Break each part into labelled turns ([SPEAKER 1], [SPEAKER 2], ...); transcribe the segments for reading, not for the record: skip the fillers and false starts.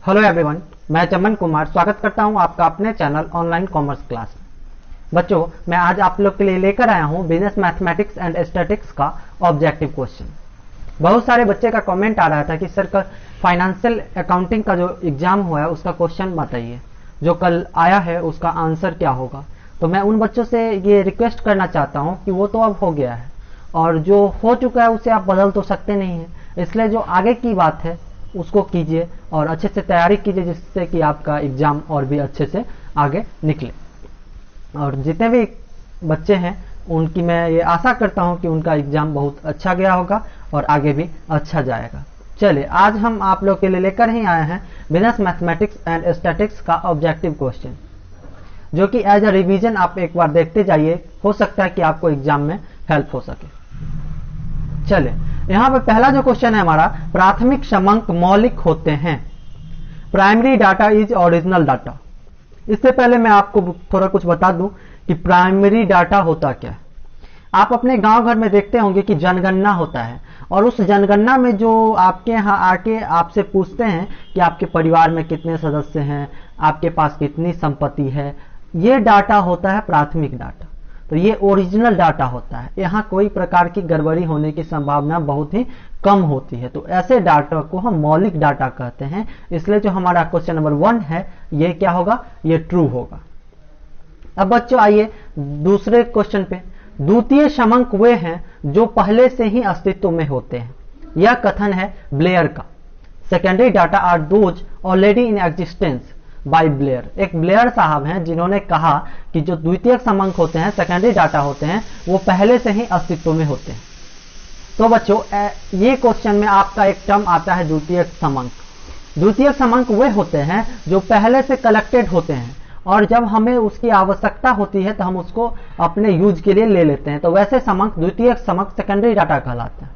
[SPEAKER 1] Hello everyone, मैं चमन कुमार स्वागत करता हूं आपका अपने चैनल ऑनलाइन कॉमर्स क्लास में। बच्चों, मैं आज आप लोग के लिए लेकर आया हूं बिजनेस मैथमेटिक्स एंड स्टैटिस्टिक्स का ऑब्जेक्टिव क्वेश्चन। बहुत सारे बच्चे का कमेंट आ रहा था कि सर फाइनेंशियल अकाउंटिंग का जो एग्जाम हुआ है उसका क्वेश्चन बताइए, जो कल आया है उसका आंसर क्या होगा। तो मैं उन बच्चों से ये रिक्वेस्ट करना चाहता हूँ कि वो तो अब हो गया है और जो हो चुका है उसे आप बदल तो सकते नहीं है, इसलिए जो आगे की बात है उसको कीजिए और अच्छे से तैयारी कीजिए, जिससे कि आपका एग्जाम और भी अच्छे से आगे निकले। और जितने भी बच्चे हैं उनकी मैं ये आशा करता हूं कि उनका एग्जाम बहुत अच्छा गया होगा और आगे भी अच्छा जाएगा। चलिए, आज हम आप लोग के लिए लेकर ही आए हैं बिजनेस मैथमेटिक्स एंड स्टैटिस्टिक्स का ऑब्जेक्टिव क्वेश्चन, जो कि एज अ रिवीजन आप एक बार देखते जाइए, हो सकता है कि आपको एग्जाम में हेल्प हो सके। चलिए, यहाँ पे पहला जो क्वेश्चन है हमारा, प्राथमिक समंक मौलिक होते हैं। Primary data is original data. इससे पहले मैं आपको थोड़ा कुछ बता दूं कि प्राइमरी डाटा होता क्या है। आप अपने गांव घर में देखते होंगे कि जनगणना होता है और उस जनगणना में जो आपके यहाँ आके आपसे पूछते हैं कि आपके परिवार में कितने सदस्य हैं, आपके पास कितनी संपत्ति है, ये डाटा होता है प्राथमिक डाटा। तो ये ओरिजिनल डाटा होता है, यहाँ कोई प्रकार की गड़बड़ी होने की संभावना बहुत ही कम होती है। तो ऐसे डाटा को हम मौलिक डाटा कहते हैं। इसलिए जो हमारा क्वेश्चन नंबर 1 है ये क्या होगा, ये ट्रू होगा। अब बच्चों आइए दूसरे क्वेश्चन पे। द्वितीय समंक वे हैं जो पहले से ही अस्तित्व में होते हैं। यह कथन है ब्लेयर का। Secondary data are those already in existence by Blair. एक ब्लेयर साहब हैं जिन्होंने कहा कि जो द्वितीयक समंक होते हैं, सेकेंडरी डाटा होते हैं, वो पहले से ही अस्तित्व में होते हैं। तो बच्चों ये क्वेश्चन में आपका एक टर्म आता है द्वितीयक समंक। द्वितीयक समंक वे होते हैं जो पहले से कलेक्टेड होते हैं और जब हमें उसकी आवश्यकता होती है तो हम उसको अपने यूज के लिए ले लेते हैं। तो वैसे समंक द्वितीयक समंक सेकेंडरी डाटा कहलाते हैं।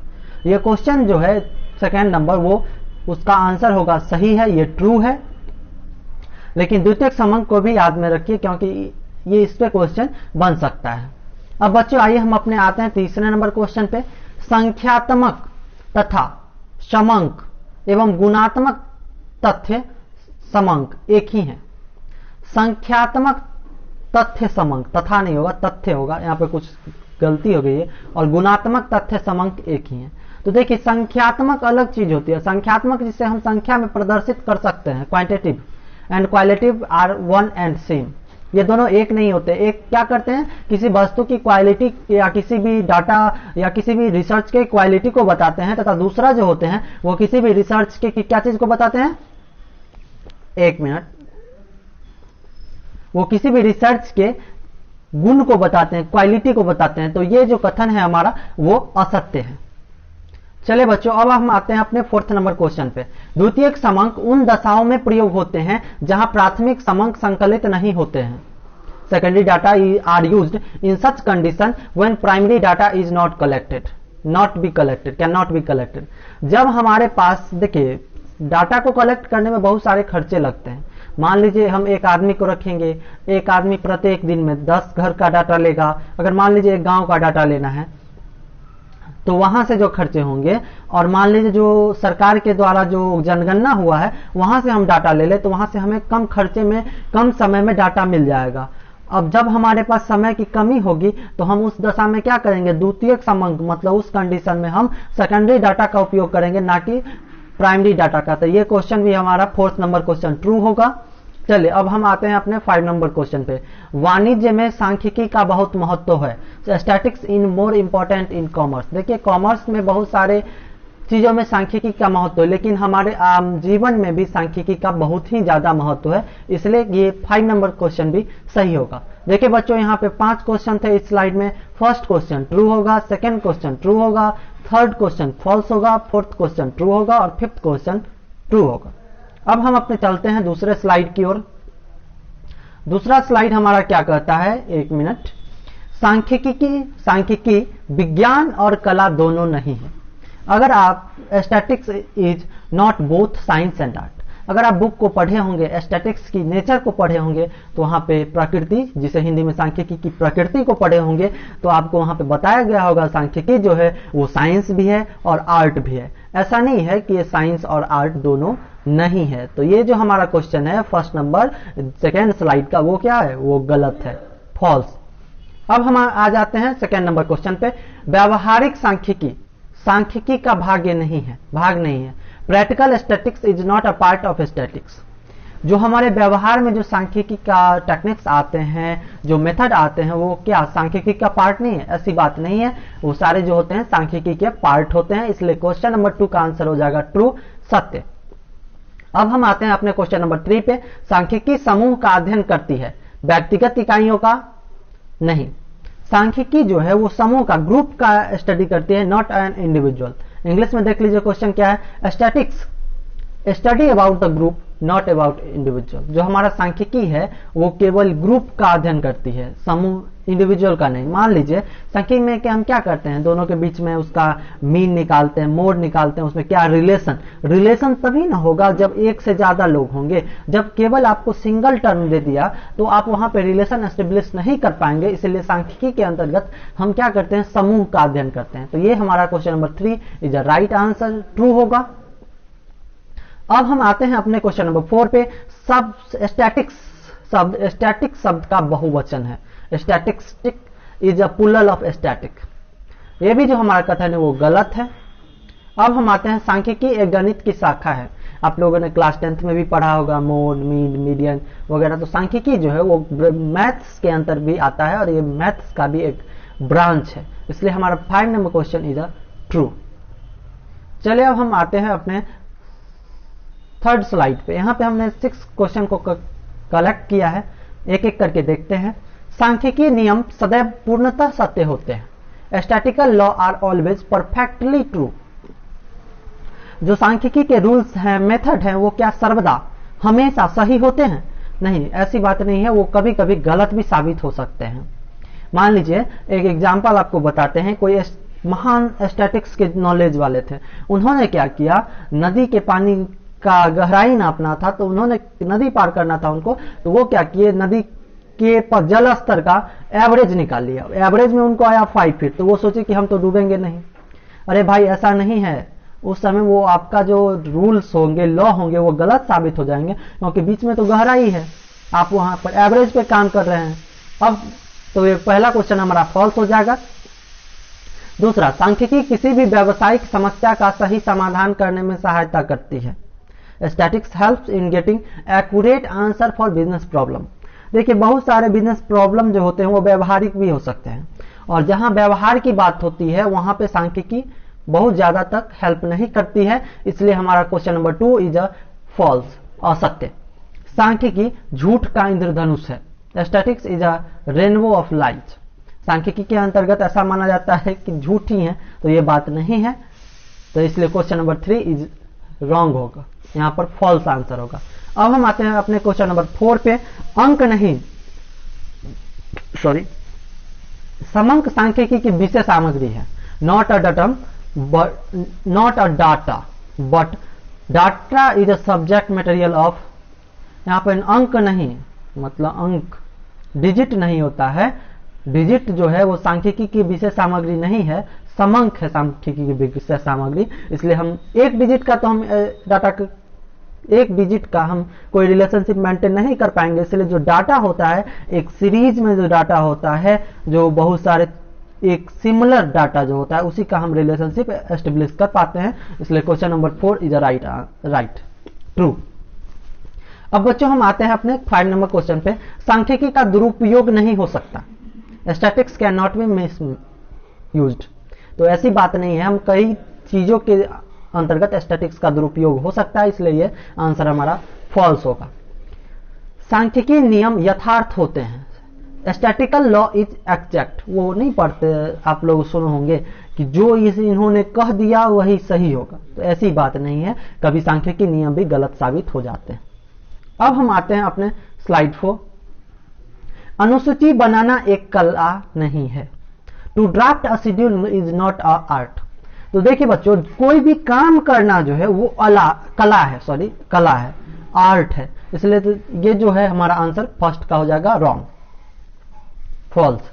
[SPEAKER 1] ये क्वेश्चन जो है सेकेंड नंबर, वो उसका आंसर होगा सही है, ये ट्रू है। लेकिन द्वितीयक समंक को भी याद में रखिए क्योंकि ये इस पे क्वेश्चन बन सकता है। अब बच्चों आइए हम अपने आते हैं तीसरे नंबर क्वेश्चन पे। संख्यात्मक तथा समंक एवं गुणात्मक तथ्य समंक एक ही है। संख्यात्मक तथ्य समंक, तथा नहीं होगा, तथ्य होगा, यहाँ पे कुछ गलती हो गई है, और गुणात्मक तथ्य समंक एक ही है। तो देखिए, संख्यात्मक अलग चीज होती है। संख्यात्मक जिसे हम संख्या में प्रदर्शित कर सकते हैं, quantitative and qualitative are one and same. ये दोनों एक नहीं होते। एक क्या करते हैं, किसी वस्तु की क्वालिटी या किसी भी डाटा या किसी भी रिसर्च के क्वालिटी को बताते हैं, तथा दूसरा जो होते हैं वो किसी भी रिसर्च के क्या चीज को बताते हैं, एक मिनट, वो किसी भी रिसर्च के गुण को बताते हैं, क्वालिटी को बताते हैं। तो ये जो कथन है हमारा वो असत्य है। चले बच्चों, अब हम आते हैं अपने फोर्थ नंबर क्वेश्चन पे। द्वितीयक समंक उन दशाओं में प्रयोग होते हैं जहां प्राथमिक समंक संकलित नहीं होते हैं। Secondary data are used in such condition when primary data is not collected, not be collected, can not be collected. जब हमारे पास देखिए डाटा को कलेक्ट करने में बहुत सारे खर्चे लगते हैं। मान लीजिए हम एक आदमी को रखेंगे, एक आदमी प्रत्येक दिन में 10 घर का डाटा लेगा। अगर मान लीजिए एक गांव का डाटा लेना है तो वहां से जो खर्चे होंगे, और मान लीजिए जो सरकार के द्वारा जो जनगणना हुआ है वहां से हम डाटा ले ले, तो वहां से हमें कम खर्चे में कम समय में डाटा मिल जाएगा। अब जब हमारे पास समय की कमी होगी तो हम उस दशा में क्या करेंगे, द्वितीयक समंक, मतलब उस कंडीशन में हम सेकेंडरी डाटा का उपयोग करेंगे, ना कि प्राइमरी डाटा का। तो ये क्वेश्चन भी हमारा फोर्थ नंबर क्वेश्चन ट्रू होगा। चलिए, अब हम आते हैं अपने 5 नंबर क्वेश्चन पे। वाणिज्य में सांख्यिकी का बहुत महत्व है। Statistics in more important in commerce. देखिए, कॉमर्स में बहुत सारे चीजों में सांख्यिकी का महत्व है, लेकिन हमारे आम जीवन में भी सांख्यिकी का बहुत ही ज्यादा महत्व है। इसलिए ये 5 नंबर क्वेश्चन भी सही होगा। देखिए बच्चों, यहाँ पे 5 क्वेश्चन थे इस स्लाइड में। फर्स्ट क्वेश्चन ट्रू होगा, सेकेंड क्वेश्चन ट्रू होगा, थर्ड क्वेश्चन फॉल्स होगा, फोर्थ क्वेश्चन ट्रू होगा और फिफ्थ क्वेश्चन ट्रू होगा। अब हम अपने चलते हैं दूसरे स्लाइड की ओर। दूसरा स्लाइड हमारा क्या कहता है, एक मिनट। सांख्यिकी विज्ञान और कला दोनों नहीं है। अगर आप statistics is not both science and art, अगर आप बुक को पढ़े होंगे, स्टैटिक्स की नेचर को पढ़े होंगे, तो वहां पे प्रकृति, जिसे हिंदी में सांख्यिकी की प्रकृति को पढ़े होंगे, तो आपको वहां पे बताया गया होगा सांख्यिकी जो है वो साइंस भी है और आर्ट भी है। ऐसा नहीं है कि ये साइंस और आर्ट दोनों नहीं है। तो ये जो हमारा क्वेश्चन है फर्स्ट नंबर सेकेंड स्लाइड का, वो क्या है, वो गलत है, फॉल्स। अब हम आ जाते हैं सेकेंड नंबर क्वेश्चन पे। व्यावहारिक सांख्यिकी सांख्यिकी का भाग नहीं है। Practical statics is not a part of statics. जो हमारे व्यवहार में जो सांख्यिकी का टेक्निक्स आते हैं, जो मेथड आते हैं, वो क्या सांख्यिकी का पार्ट नहीं है? ऐसी बात नहीं है, वो सारे जो होते हैं सांख्यिकी के पार्ट होते हैं। इसलिए क्वेश्चन नंबर 2 का आंसर हो जाएगा ट्रू, सत्य। अब हम आते हैं अपने क्वेश्चन नंबर 3 पे। सांख्यिकी समूह का अध्ययन करती है, व्यक्तिगत इकाइयों का नहीं। सांख्यिकी जो है वो समूह का, ग्रुप का स्टडी करती है, नॉट एन इंडिविजुअल। इंग्लिश में देख लीजिए क्वेश्चन क्या है, statics study about the group not about individual. जो हमारा सांख्यिकी है वो केवल ग्रुप का अध्ययन करती है, समूह, इंडिविजुअल का नहीं। मान लीजिए सांख्यिकी में क्या हम क्या करते हैं, दोनों के बीच में उसका मीन निकालते हैं, मोड निकालते हैं, उसमें क्या रिलेशन तभी ना होगा जब एक से ज्यादा लोग होंगे। जब केवल आपको सिंगल टर्म दे दिया तो आप वहां पे रिलेशन एस्टेब्लिश नहीं कर पाएंगे। इसलिए सांख्यिकी के अंतर्गत हम क्या करते हैं, समूह का अध्ययन करते हैं। तो ये हमारा question number 3 is a right answer, true होगा। अब हम आते हैं अपने क्वेश्चन नंबर 4 पे। सब स्टैटिक शब्द का बहुवचन है, statistic is a plural of static. ये भी जो हमारा कथन है वो गलत है। अब हम आते हैं, सांख्यिकी एक गणित की शाखा है। आप लोगों ने क्लास 10th में भी पढ़ा होगा मोड, मीन, मीडियन वगैरह। तो सांख्यिकी जो है वो मैथ्स के अंतर भी आता है और ये मैथ्स का भी एक ब्रांच है। इसलिए हमारा 5 number question is a true. चलिए अब हम आते हैं अपने थर्ड स्लाइड पे। यहां पे हमने 6 क्वेश्चन को कलेक्ट किया है, एक एक करके देखते हैं। सांख्यिकी नियम सदैव पूर्णतः सत्य होते हैं। Statical law are always perfectly true. जो सांख्यिकी के रूल्स हैं, मेथड हैं, वो क्या सर्वदा हमेशा सही होते हैं? नहीं, ऐसी बात नहीं है, वो कभी कभी गलत भी साबित हो सकते हैं। मान लीजिए एक एग्जाम्पल आपको बताते हैं। कोई महान स्टैटिक्स के नॉलेज वाले थे, उन्होंने क्या किया, नदी के पानी का गहराई नापना था, तो उन्होंने नदी पार करना था उनको, तो वो क्या किए, नदी के जल स्तर का एवरेज निकाल लिया। एवरेज में उनको आया 5 फीट, तो वो सोचे कि हम तो डूबेंगे नहीं। अरे भाई ऐसा नहीं है, उस समय वो आपका जो रूल्स होंगे, लॉ होंगे, वो गलत साबित हो जाएंगे, क्योंकि बीच में तो गहराई है, आप वहां पर एवरेज पे काम कर रहे हैं। अब तो ये पहला क्वेश्चन हमारा फॉल्स हो जाएगा। दूसरा, सांख्यिकी किसी भी व्यावसायिक समस्या का सही समाधान करने में सहायता करती है। Statics helps in getting accurate answer for business problem. देखिए बहुत सारे बिजनेस प्रॉब्लम जो होते हैं वो व्यवहारिक भी हो सकते हैं, और जहां व्यवहार की बात होती है वहां पे सांख्यिकी बहुत ज्यादा तक हेल्प नहीं करती है। इसलिए हमारा question number 2 is a false, असत्य। सांख्यिकी झूठ का इंद्रधनुष है। Statics is a rainbow of light. सांख्यिकी के अंतर्गत ऐसा माना जाता है कि झूठी है, तो ये बात नहीं है। तो इसलिए क्वेश्चन नंबर 3 इज रॉन्ग होगा, यहां पर फॉल्स आंसर होगा। अब हम आते हैं अपने क्वेश्चन नंबर 4 पे। अंक नहीं, समंक सांख्यिकी की विषय सामग्री है। Not a data but data is a subject material of. यहां पर अंक नहीं मतलब अंक, डिजिट नहीं होता है। डिजिट जो है वो सांख्यिकी की विषय सामग्री नहीं है, समंक है सांख्यिकी की विषय सामग्री। इसलिए हम एक डिजिट का तो हम एक डिजिट का हम कोई रिलेशनशिप मेंटेन नहीं कर पाएंगे। इसलिए जो डाटा होता है, एक सीरीज में जो डाटा होता है, जो बहुत सारे एक सिमिलर डाटा जो होता है, उसी का हम रिलेशनशिप एस्टेब्लिश कर पाते हैं। इसलिए question number 4 is a right, true. अब बच्चों हम आते हैं अपने 5 नंबर क्वेश्चन पे। सांख्यिकी का दुरुपयोग नहीं हो सकता। Statics can not B misused. तो ऐसी बात नहीं है, हम कई चीजों के अंतर्गत स्टैटिक्स का दुरुपयोग हो सकता है। इसलिए ये आंसर हमारा फॉल्स होगा। सांख्यिकी नियम यथार्थ होते हैं। Statical law is exact. वो नहीं पढ़ते आप लोग सुने होंगे कि जो इन्होंने कह दिया वही सही होगा, तो ऐसी बात नहीं है, कभी सांख्यिकी नियम भी गलत साबित हो जाते हैं। अब हम आते हैं अपने स्लाइड 4। अनुसूची बनाना एक कला नहीं है। To draft a schedule is not a art. तो देखिए बच्चों, कोई भी काम करना जो है वो कला है। आर्ट है, इसलिए तो ये जो है हमारा आंसर फर्स्ट का हो जाएगा रॉन्ग, फॉल्स।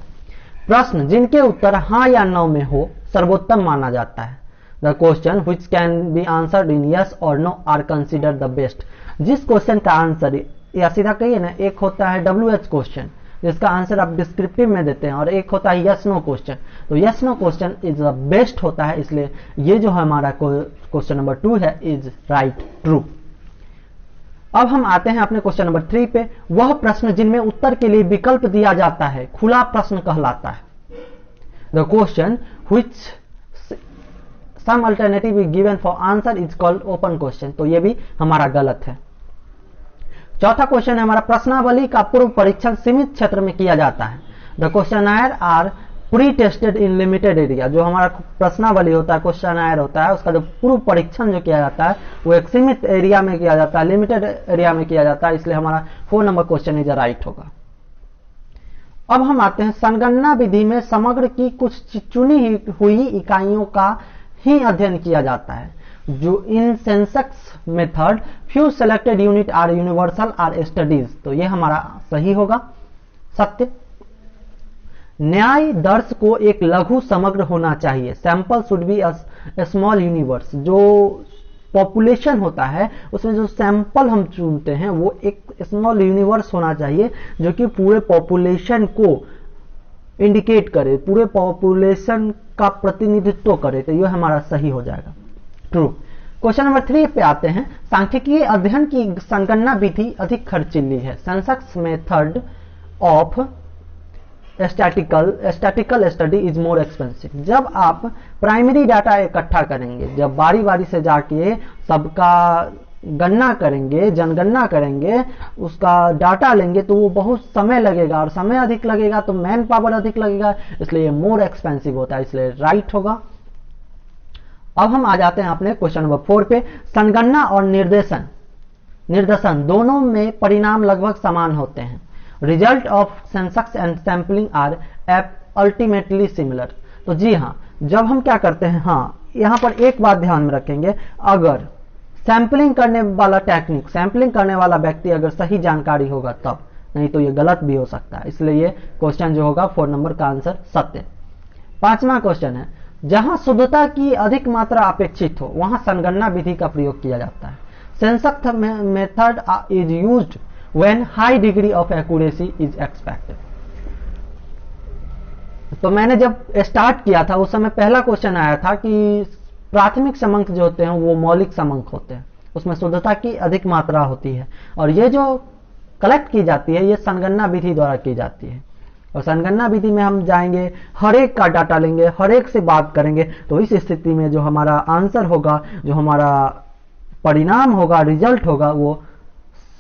[SPEAKER 1] प्रश्न जिनके उत्तर हाँ या नो में हो सर्वोत्तम माना जाता है। The question which can be answered in yes और no are consider the best. जिस क्वेश्चन का आंसर या सीधा कहिए ना, एक होता है WH क्वेश्चन जिसका आंसर आप डिस्क्रिप्टिव में देते हैं, और एक होता है यस नो क्वेश्चन। तो yes no question is the best होता है, इसलिए ये जो हमारा क्वेश्चन नंबर 2 है इज राइट, ट्रू। अब हम आते हैं अपने क्वेश्चन नंबर 3 पे। वह प्रश्न जिनमें उत्तर के लिए विकल्प दिया जाता है खुला प्रश्न कहलाता है। The question which some alternative is given for answer is called open question. तो ये भी हमारा गलत है। चौथा क्वेश्चन है हमारा, प्रश्नावली का पूर्व परीक्षण सीमित क्षेत्र में किया जाता है। The questionnaire are pre tested in limited area. जो हमारा प्रश्नावली होता है, क्वेश्चनायर होता है, उसका जो पूर्व परीक्षण जो किया जाता है वो एक सीमित एरिया में किया जाता है, लिमिटेड एरिया में किया जाता है, इसलिए हमारा 4 नंबर क्वेश्चन इज राइट होगा। अब हम आते हैं, संगणना विधि में समग्र की कुछ चुनी हुई इकाइयों का ही अध्ययन किया जाता है। जो in census method few selected unit are universal are studies. तो ये हमारा सही होगा, सत्य। न्याय दर्श को एक लघु समग्र होना चाहिए। Sample should be a small universe. जो पॉपुलेशन होता है उसमें जो सैंपल हम चुनते हैं वो एक स्मॉल यूनिवर्स होना चाहिए, जो कि पूरे पॉपुलेशन को इंडिकेट करे, पूरे पॉपुलेशन का प्रतिनिधित्व करे। तो यह हमारा सही हो जाएगा, ट्रू। क्वेश्चन नंबर 3 पे आते हैं, सांख्यिकीय अध्ययन की संगणना विधि अधिक खर्चीली है। Census method of statistical study is more expensive. जब आप प्राइमरी डाटा इकट्ठा करेंगे, जब बारी बारी से जाके सबका गणना करेंगे, जनगणना करेंगे, उसका डाटा लेंगे, तो वो बहुत समय लगेगा, और समय अधिक लगेगा तो मैन पावर अधिक लगेगा, इसलिए मोर एक्सपेंसिव होता है, इसलिए राइट होगा। अब हम आ जाते हैं अपने क्वेश्चन नंबर 4 पे। संगणना और निर्देशन दोनों में परिणाम लगभग समान होते हैं। Result of census and sampling are ultimately similar. तो जी हाँ, जब हम क्या करते हैं, हाँ यहां पर एक बात ध्यान में रखेंगे, अगर सैंपलिंग करने वाला टेक्निक, सैंपलिंग करने वाला व्यक्ति अगर सही जानकारी होगा तब, नहीं तो ये गलत भी हो सकता है, इसलिए ये क्वेश्चन जो होगा 4 नंबर का आंसर सत्य। 5वां क्वेश्चन है, जहां शुद्धता की अधिक मात्रा अपेक्षित हो वहां संगणना विधि का प्रयोग किया जाता है। Census method is used when high degree of accuracy is expected. तो मैंने जब स्टार्ट किया था उस समय पहला क्वेश्चन आया था कि प्राथमिक समंक जो होते हैं वो मौलिक समंक होते हैं, उसमें शुद्धता की अधिक मात्रा होती है, और ये जो कलेक्ट की जाती है ये संगणना विधि द्वारा की जाती है। और संगणना विधि में हम जाएंगे, हर एक का डाटा लेंगे, हर एक से बात करेंगे, तो इस स्थिति में जो हमारा आंसर होगा, जो हमारा परिणाम होगा, रिजल्ट होगा, वो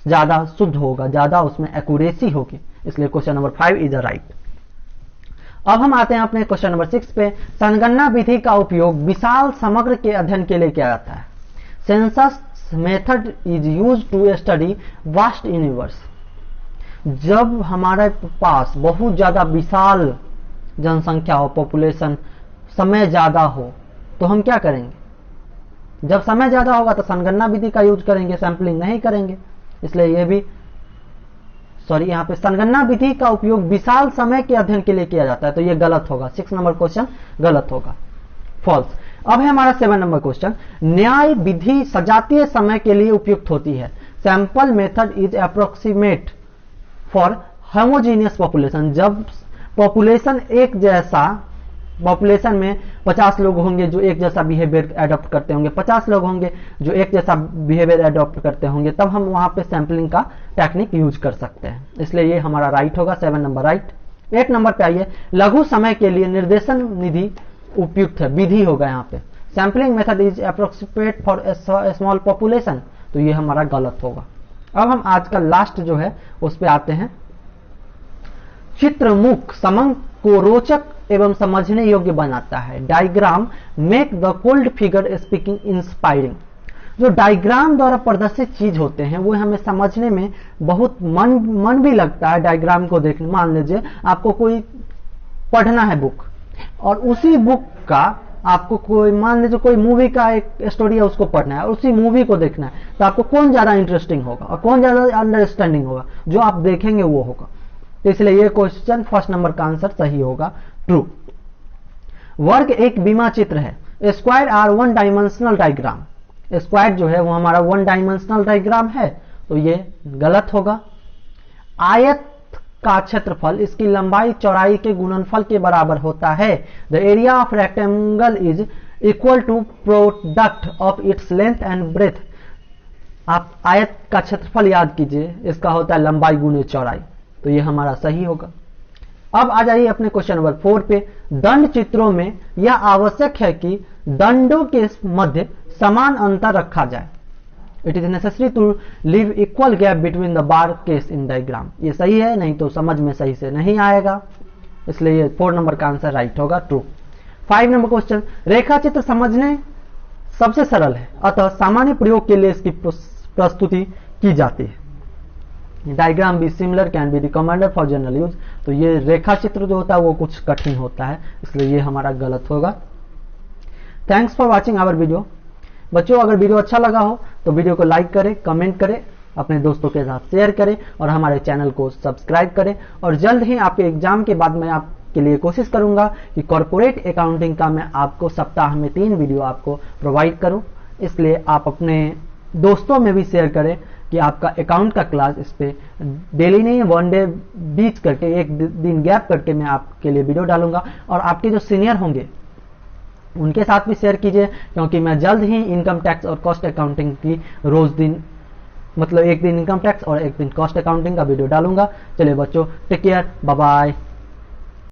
[SPEAKER 1] ज्यादा शुद्ध होगा, ज्यादा उसमें एक्यूरेसी होगी, इसलिए क्वेश्चन नंबर 5 इज राइट। अब हम आते हैं अपने क्वेश्चन नंबर 6 पे। संगणना विधि का उपयोग विशाल समग्र के अध्ययन के लिए किया जाता है। Census method is used to study vast universe. जब हमारे पास बहुत ज्यादा विशाल जनसंख्या हो, पॉपुलेशन, समय ज्यादा हो, तो हम क्या करेंगे? जब समय ज्यादा होगा तो संगणना विधि का यूज करेंगे, सैंपलिंग नहीं करेंगे, इसलिए ये भी यहाँ पे संगणना विधि का उपयोग विशाल समय के अध्ययन के लिए किया जाता है, तो ये गलत होगा, 6 नंबर क्वेश्चन गलत होगा, फॉल्स। अब है हमारा 7 नंबर क्वेश्चन, न्याय विधि सजातीय समय के लिए उपयुक्त होती है। Sample method is approximate for homogeneous population. जब पॉपुलेशन एक जैसा, पॉपुलेशन में 50 लोग होंगे जो एक जैसा बिहेवियर एडॉप्ट करते होंगे, 50 लोग होंगे जो एक जैसा बिहेवियर एडॉप्ट करते होंगे, तब हम वहां पे सैंपलिंग का टेक्निक यूज कर सकते हैं, इसलिए ये हमारा राइट होगा, 7 नंबर राइट। 8 नंबर पे आइए, लघु समय के लिए निर्देशन विधि उपयुक्त है, विधि होगा यहाँ पे। Sampling method is approximate for small population, तो ये हमारा गलत होगा। अब हम आज का लास्ट जो है उस पे आते हैं। चित्रमुख समंक को रोचक एवं समझने योग्य बनाता है। Diagram make the cold figure speaking inspiring. जो डायग्राम द्वारा प्रदर्शित चीज होते हैं वो हमें समझने में बहुत मन भी लगता है। डायग्राम को देखने, मान लीजिए आपको कोई पढ़ना है बुक, और उसी बुक का आपको कोई मान लीजिए कोई मूवी का एक स्टोरी है उसको पढ़ना है और उसी मूवी को देखना है, तो आपको कौन ज्यादा इंटरेस्टिंग होगा और कौन ज्यादा अंडरस्टैंडिंग होगा, जो आप देखेंगे वो होगा। तो इसलिए ये क्वेश्चन फर्स्ट नंबर का आंसर सही होगा, ट्रू। वर्ग एक बीमा चित्र है, square are one dimensional diagram. Square जो है वो हमारा वन डायमेंशनल डायग्राम है, तो ये गलत होगा। आयत का क्षेत्रफल इसकी लंबाई चौड़ाई के गुणनफल के बराबर होता है। The area of rectangle is equal to product of its length and breadth. आप आयत का क्षेत्रफल याद कीजिए, इसका होता है लंबाई गुणे चौड़ाई, तो ये हमारा सही होगा। अब आ जाइए अपने क्वेश्चन नंबर 4 पे। दंड चित्रों में यह आवश्यक है कि दंडों के मध्य समान अंतर रखा जाए। It is necessary to leave equal gap between the bar case in diagram. ये सही है, नहीं तो समझ में सही से नहीं आएगा, इसलिए ये 4 नंबर का आंसर राइट होगा, ट्रू। 5 नंबर क्वेश्चन, रेखा चित्र समझने सबसे सरल है, अतः सामान्य प्रयोग के लिए इसकी प्रस्तुति की जाती है। Diagram be similar can be recommended for general use. तो ये रेखा चित्र जो होता है वो कुछ कठिन होता है, इसलिए ये हमारा गलत होगा। Thanks for watching our video. बच्चों, अगर वीडियो अच्छा लगा हो तो वीडियो को लाइक करें, कमेंट करें, अपने दोस्तों के साथ शेयर करें और हमारे चैनल को सब्सक्राइब करें। और जल्द ही आपके एग्जाम के बाद मैं आपके लिए कोशिश करूंगा कि कॉर्पोरेट अकाउंटिंग का मैं आपको सप्ताह में 3 वीडियो आपको प्रोवाइड करूं, इसलिए आप अपने दोस्तों में भी शेयर करें कि आपका अकाउंट का क्लास इस पे डेली नहीं, 1 डे बीच करके, एक दिन गैप करके मैं आपके लिए वीडियो डालूंगा। और आपके जो सीनियर होंगे उनके साथ भी शेयर कीजिए, क्योंकि मैं जल्द ही इनकम टैक्स और कॉस्ट अकाउंटिंग की रोज दिन, मतलब एक दिन इनकम टैक्स और एक दिन कॉस्ट अकाउंटिंग का वीडियो डालूंगा। चलिए बच्चों, टेक केयर, बाय बाय।